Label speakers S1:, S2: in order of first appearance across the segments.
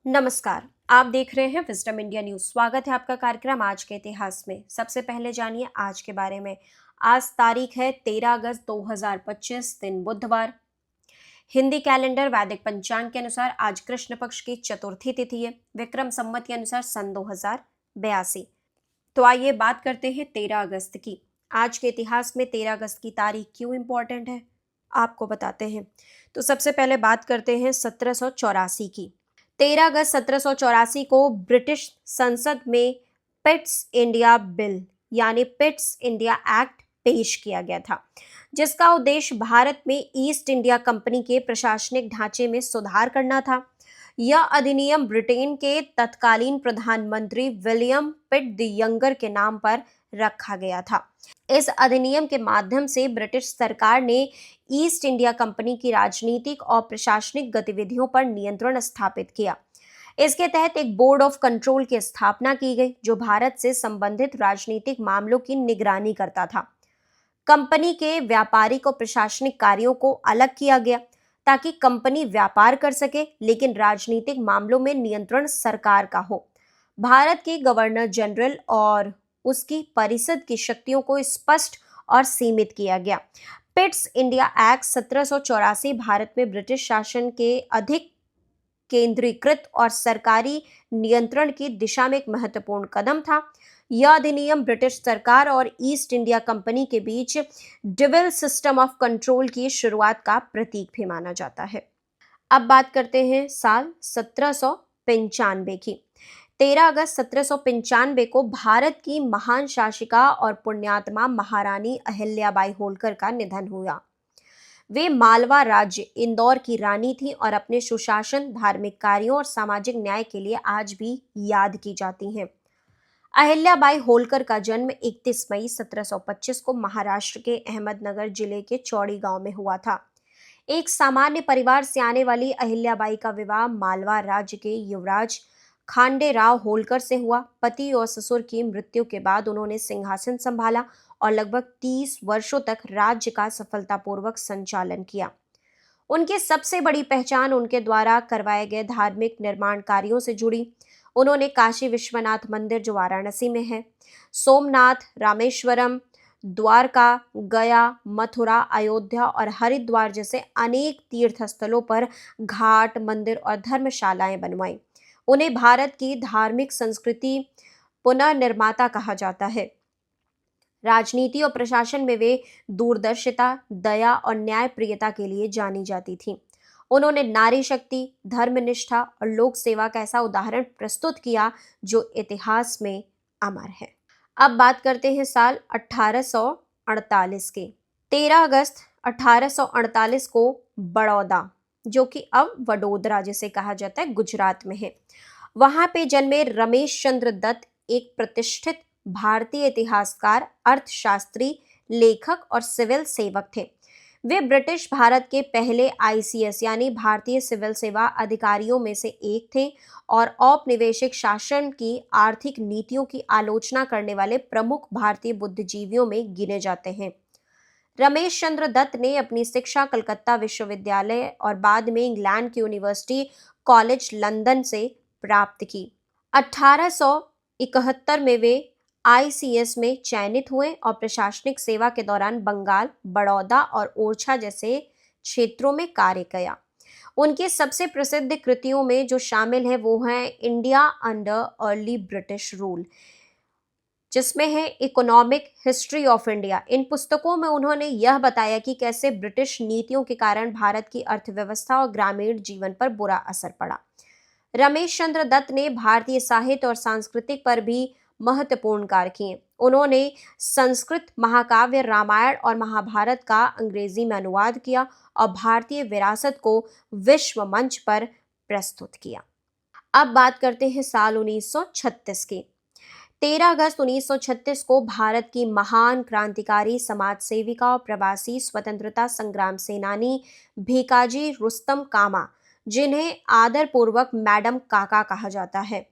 S1: नमस्कार। आप देख रहे हैं विजडम इंडिया न्यूज। स्वागत है आपका कार्यक्रम आज के इतिहास में। सबसे पहले जानिए आज के बारे में। आज तारीख है 13 अगस्त 2025, दिन बुधवार। हिंदी कैलेंडर वैदिक पंचांग के अनुसार आज कृष्ण पक्ष की चतुर्थी तिथि है। विक्रम संवत के अनुसार सन 2082। तो आइए बात करते हैं 13 अगस्त की। आज के इतिहास में 13 अगस्त की तारीख क्यों इंपॉर्टेंट है, आपको बताते हैं। तो सबसे पहले बात करते हैं 1784 की। 13 अगस्त 1784 को ब्रिटिश संसद में पिट्स इंडिया बिल यानी पिट्स इंडिया एक्ट पेश किया गया था, जिसका उद्देश्य भारत में ईस्ट इंडिया कंपनी के प्रशासनिक ढांचे में सुधार करना था। यह अधिनियम ब्रिटेन के तत्कालीन प्रधानमंत्री विलियम पिट द यंगर के नाम पर रखा गया था। इस अधिनियम के माध्यम से ब्रिटिश सरकार ने ईस्ट इंडिया कंपनी की राजनीतिक और प्रशासनिक गतिविधियों पर नियंत्रण स्थापित किया। इसके तहत एक बोर्ड ऑफ कंट्रोल की स्थापना की गई, जो भारत से संबंधित राजनीतिक मामलों की निगरानी करता था। कंपनी के व्यापारिक और प्रशासनिक कार्यों को अलग किया गया ताकि कंपनी व्यापार कर सके, लेकिन राजनीतिक मामलों में नियंत्रण सरकार का हो। भारत के गवर्नर जनरल और उसकी परिषद की शक्तियों को स्पष्ट और सीमित किया गया। पिट्स इंडिया एक्ट 1784 भारत में ब्रिटिश शासन के अधिक केंद्रीकृत और सरकारी नियंत्रण की दिशा में एक महत्वपूर्ण कदम था। यह अधिनियम ब्रिटिश सरकार और ईस्ट इंडिया कंपनी के बीच डिविल सिस्टम ऑफ कंट्रोल की शुरुआत का प्रतीक भी माना जाता है। अब बात करते हैं साल 1795 की। 13 अगस्त 1795 को भारत की महान शासिका और पुण्यात्मा महारानी अहिल्याबाई होलकर का निधन हुआ। वे मालवा राज्य इंदौर की रानी थी और अपने सुशासन, धार्मिक कार्यों और सामाजिक न्याय के लिए आज भी याद की जाती हैं। अहिल्याबाई होलकर का जन्म 31 मई 1725 को महाराष्ट्र के अहमदनगर जिले के चौड़ी गांव में हुआ था। एक सामान्य परिवार से आने वाली अहिल्याबाई का विवाह मालवा राज्य के युवराज खांडेराव होलकर से हुआ। पति और ससुर की मृत्यु के बाद उन्होंने सिंहासन संभाला और लगभग 30 वर्षों तक राज्य का सफलतापूर्वक संचालन किया। उनकी सबसे बड़ी पहचान उनके द्वारा करवाए गए धार्मिक निर्माण कार्यों से जुड़ी। उन्होंने काशी विश्वनाथ मंदिर, जो वाराणसी में है, सोमनाथ, रामेश्वरम, द्वारका, गया, मथुरा, अयोध्या और हरिद्वार जैसे अनेक तीर्थ स्थलों पर घाट, मंदिर और धर्मशालाएं बनवाई। उन्हें भारत की धार्मिक संस्कृति पुनर्निर्माता कहा जाता है। राजनीति और प्रशासन में वे दूरदर्शिता, दया और न्यायप्रियता के लिए जानी जाती थीं। उन्होंने नारी शक्ति, धर्मनिष्ठा और लोक सेवा का ऐसा उदाहरण प्रस्तुत किया जो इतिहास में अमर है। अब बात करते हैं साल 1848 के। 13 अगस्त 1848 को बड़ौदा, जो कि अब वडोदरा जिसे कहा जाता है, गुजरात में है, वहां पे जन्मे रमेश चंद्र दत्त एक प्रतिष्ठित भारतीय इतिहासकार, अर्थशास्त्री, लेखक और सिविल सेवक थे। वे ब्रिटिश भारत के पहले आईसीएस यानी भारतीय सिविल सेवा अधिकारियों में से एक थे और औपनिवेशिक शासन की आर्थिक नीतियों की आलोचना करने वाले प्रमुख भारतीय बुद्धिजीवियों में गिने जाते हैं। रमेश चंद्र दत्त ने अपनी शिक्षा कलकत्ता विश्वविद्यालय और बाद में इंग्लैंड की यूनिवर्सिटी कॉलेज लंदन से प्राप्त की। 1871 में वे आईसीएस में चयनित हुए और प्रशासनिक सेवा के दौरान बंगाल, बड़ौदा और ओरछा जैसे क्षेत्रों में कार्य किया। उनकी सबसे प्रसिद्ध कृतियों में जो शामिल है वो है India under early British rule, जिसमें है इकोनॉमिक हिस्ट्री ऑफ इंडिया। इन पुस्तकों में उन्होंने यह बताया कि कैसे ब्रिटिश नीतियों के कारण भारत की अर्थव्यवस्था और ग्रामीण जीवन पर बुरा असर पड़ा। रमेश चंद्र दत्त ने भारतीय साहित्य और सांस्कृतिक पर भी महत्वपूर्ण कार्य किए। उन्होंने संस्कृत महाकाव्य रामायण और महाभारत का अंग्रेजी में अनुवाद किया और भारतीय विरासत को विश्व मंच पर प्रस्तुत किया। अब बात करते हैं साल 1936 की। 13 अगस्त 1936 को भारत की महान क्रांतिकारी, समाज सेविका और प्रवासी स्वतंत्रता संग्राम सेनानी भीकाजी रुस्तम कामा, जिन्हें आदरपूर्वक मैडम काका कहा जाता है,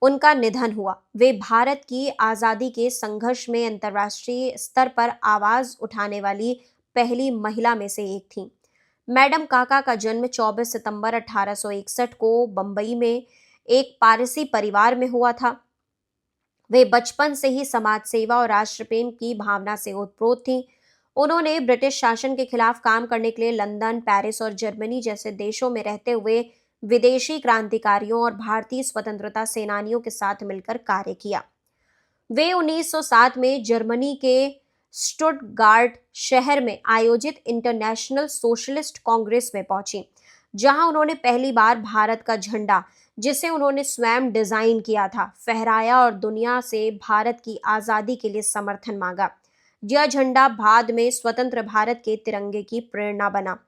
S1: उनका निधन हुआ। वे भारत की आजादी के संघर्ष में अंतर्राष्ट्रीय स्तर पर आवाज उठाने वाली पहली महिला में से एक थीं। मैडम काका का जन्म 24 सितंबर 1861 को बंबई में एक पारसी परिवार में हुआ था। वे बचपन से ही समाज सेवा और राष्ट्र प्रेम की भावना से ओतप्रोत थीं। उन्होंने ब्रिटिश शासन के खिलाफ काम करने के लिए लंदन, पेरिस और जर्मनी जैसे देशों में रहते हुए विदेशी क्रांतिकारियों और भारतीय स्वतंत्रता सेनानियों के साथ मिलकर कार्य किया। वे 1907 में जर्मनी के स्टुटगार्ट शहर में आयोजित इंटरनेशनल सोशलिस्ट कांग्रेस में पहुंची, जहां उन्होंने पहली बार भारत का झंडा, जिसे उन्होंने स्वयं डिजाइन किया था, फहराया और दुनिया से भारत की आजादी के लिए समर्थन मांगा। यह झंडा बाद में स्वतंत्र भारत के तिरंगे की प्रेरणा बना।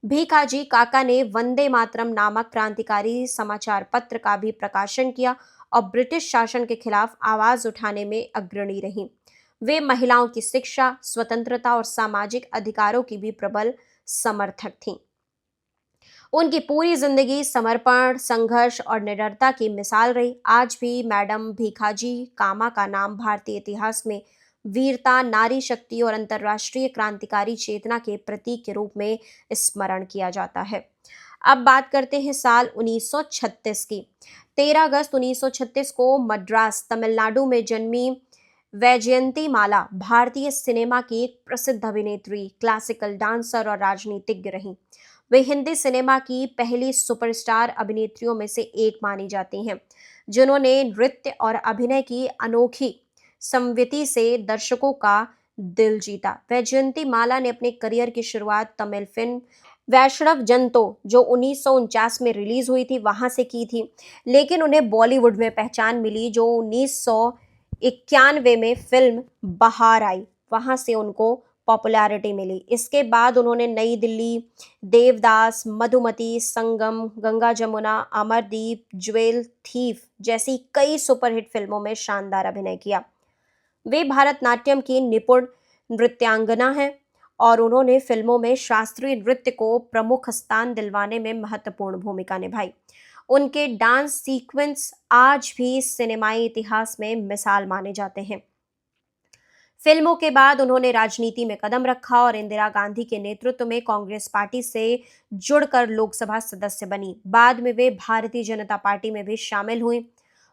S1: भीखाजी काका ने वंदे मातरम नामक क्रांतिकारी समाचार पत्र का भी प्रकाशन किया और ब्रिटिश शासन के खिलाफ आवाज उठाने में अग्रणी रहीं। वे महिलाओं की शिक्षा, स्वतंत्रता और सामाजिक अधिकारों की भी प्रबल समर्थक थीं। उनकी पूरी जिंदगी समर्पण, संघर्ष और निडरता की मिसाल रही। आज भी मैडम भीखाजी कामा का नाम भारतीय इतिहास में वीरता, नारी शक्ति और अंतर्राष्ट्रीय क्रांतिकारी चेतना के प्रतीक के रूप में स्मरण किया जाता है। अब बात करते हैं साल 1936 की। 13 अगस्त 1936 को मद्रास, तमिलनाडु में जन्मी वैजयंती माला भारतीय सिनेमा की एक प्रसिद्ध अभिनेत्री, क्लासिकल डांसर और राजनीतिज्ञ रहीं। वे हिंदी सिनेमा की पहली सुपरस्टार अभिनेत्रियों में से एक मानी जाती हैं, जिन्होंने नृत्य और अभिनय की अनोखी संविति से दर्शकों का दिल जीता। वैजयंती माला ने अपने करियर की शुरुआत तमिल फिल्म वैष्णव जन तो, जो 1949 में रिलीज हुई थी, वहां से की थी, लेकिन उन्हें बॉलीवुड में पहचान मिली जो 1991 में फिल्म बहार आई, वहां से उनको पॉपुलैरिटी मिली। इसके बाद उन्होंने नई दिल्ली, देवदास, मधुमती, संगम, गंगा जमुना, अमरदीप, ज्वेल थीफ जैसी कई सुपरहिट फिल्मों में शानदार अभिनय किया। वे भारतनाट्यम की निपुण नृत्यांगना हैं और उन्होंने फिल्मों में शास्त्रीय नृत्य को प्रमुख स्थान दिलवाने में महत्वपूर्ण भूमिका निभाई। उनके डांस सीक्वेंस आज भी सिनेमाई इतिहास में मिसाल माने जाते हैं। फिल्मों के बाद उन्होंने राजनीति में कदम रखा और इंदिरा गांधी के नेतृत्व में कांग्रेस पार्टी से जुड़कर लोकसभा सदस्य बनी। बाद में वे भारतीय जनता पार्टी में भी शामिल हुई।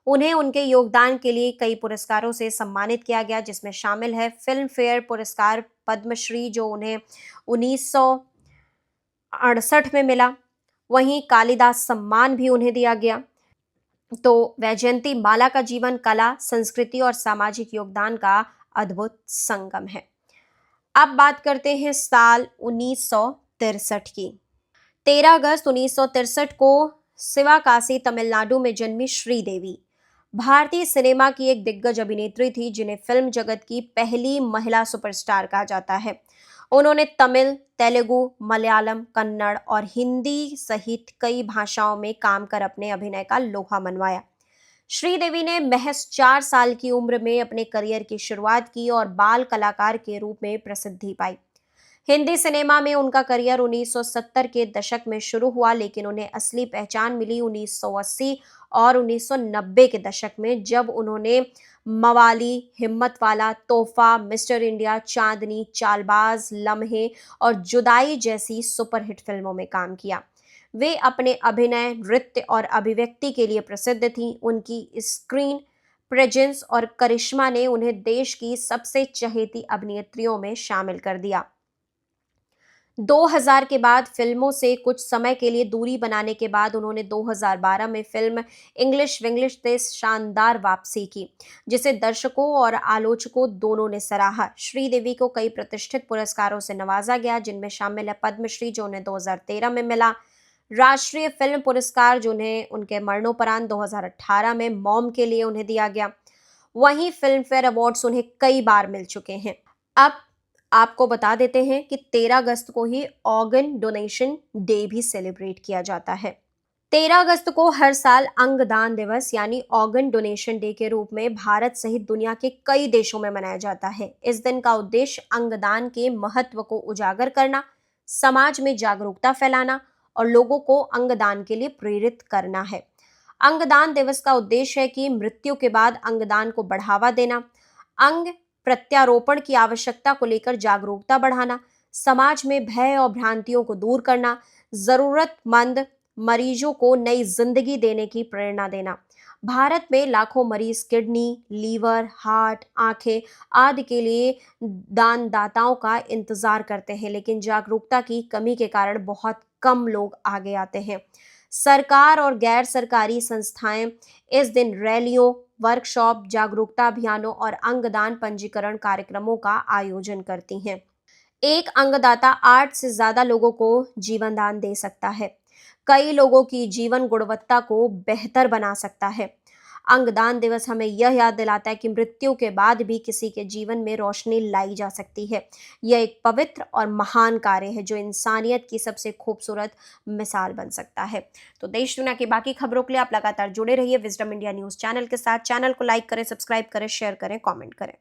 S1: उन्हें उनके योगदान के लिए कई पुरस्कारों से सम्मानित किया गया, जिसमें शामिल है फिल्म फेयर पुरस्कार, पद्मश्री जो उन्हें 1968 में मिला, वहीं कालिदास सम्मान भी उन्हें दिया गया। तो वैजयंती माला का जीवन कला, संस्कृति और सामाजिक योगदान का अद्भुत संगम है। अब बात करते हैं साल 1963 की। 13 अगस्त 1963 को शिवकाशी, तमिलनाडु में जन्मी श्रीदेवी भारतीय सिनेमा की एक दिग्गज अभिनेत्री थी, जिन्हें फिल्म जगत की पहली महिला सुपरस्टार कहा जाता है। उन्होंने तमिल, तेलुगु, मलयालम, कन्नड़ और हिंदी सहित कई भाषाओं में काम कर अपने अभिनय का लोहा मनवाया। श्रीदेवी ने महज 4 साल की उम्र में अपने करियर की शुरुआत की और बाल कलाकार के रूप में प्रसिद्धि पाई। हिंदी सिनेमा में उनका करियर 1970 के दशक में शुरू हुआ, लेकिन उन्हें असली पहचान मिली 1980 और 1990 के दशक में, जब उन्होंने मवाली, हिम्मतवाला, तोहफा, मिस्टर इंडिया, चांदनी, चालबाज, लम्हे और जुदाई जैसी सुपरहिट फिल्मों में काम किया। वे अपने अभिनय, नृत्य और अभिव्यक्ति के लिए प्रसिद्ध थीं। उनकी स्क्रीन प्रेजेंस और करिश्मा ने उन्हें देश की सबसे चहेती अभिनेत्रियों में शामिल कर दिया। 2000 के बाद फिल्मों से कुछ समय के लिए दूरी बनाने के बाद उन्होंने 2012 में फिल्म इंग्लिश विंग्लिश से शानदार वापसी की, जिसे दर्शकों और आलोचकों दोनों ने सराहा। श्रीदेवी को कई प्रतिष्ठित पुरस्कारों से नवाजा गया, जिनमें शामिल है पद्मश्री जो उन्हें 2013 में मिला, राष्ट्रीय फिल्म पुरस्कार जो उन्हें उनके मरणोपरांत 2018 में मॉम के लिए उन्हें दिया गया। वहीं फिल्म फेयर अवार्ड्स उन्हें कई बार मिल चुके हैं। अब आपको बता देते हैं कि 13 अगस्त को ही ऑर्गन डोनेशन डे भी सेलिब्रेट किया जाता है। 13 अगस्त को हर साल अंगदान दिवस यानी ऑर्गन डोनेशन डे के रूप में भारत सहित दुनिया के कई देशों में मनाया जाता है। इस दिन का उद्देश्य अंगदान के महत्व को उजागर करना, समाज में जागरूकता फैलाना और लोगों को अंगदान के लिए प्रेरित करना है। अंगदान दिवस का उद्देश्य है कि मृत्यु के बाद अंगदान को बढ़ावा देना, अंग प्रत्यारोपण की आवश्यकता को लेकर जागरूकता बढ़ाना, समाज में भय और भ्रांतियों को दूर करना, जरूरतमंद मरीजों को नई जिंदगी देने की प्रेरणा देना। भारत में लाखों मरीज किडनी, लीवर, हार्ट, आंखें आदि के लिए दानदाताओं का इंतजार करते हैं, लेकिन जागरूकता की कमी के कारण बहुत कम लोग आगे आते हैं। सरकार और गैर सरकारी संस्थाएं इस दिन रैलियों, वर्कशॉप, जागरूकता अभियानों और अंगदान पंजीकरण कार्यक्रमों का आयोजन करती हैं। एक अंगदाता 8 से ज्यादा लोगों को जीवन दान दे सकता है, कई लोगों की जीवन गुणवत्ता को बेहतर बना सकता है। अंगदान दिवस हमें यह याद दिलाता है कि मृत्यु के बाद भी किसी के जीवन में रोशनी लाई जा सकती है। यह एक पवित्र और महान कार्य है जो इंसानियत की सबसे खूबसूरत मिसाल बन सकता है। तो देश दुनिया की बाकी खबरों के लिए आप लगातार जुड़े रहिए विजडम इंडिया न्यूज चैनल के साथ। चैनल को लाइक करें, सब्सक्राइब करें, शेयर करें, कमेंट करें।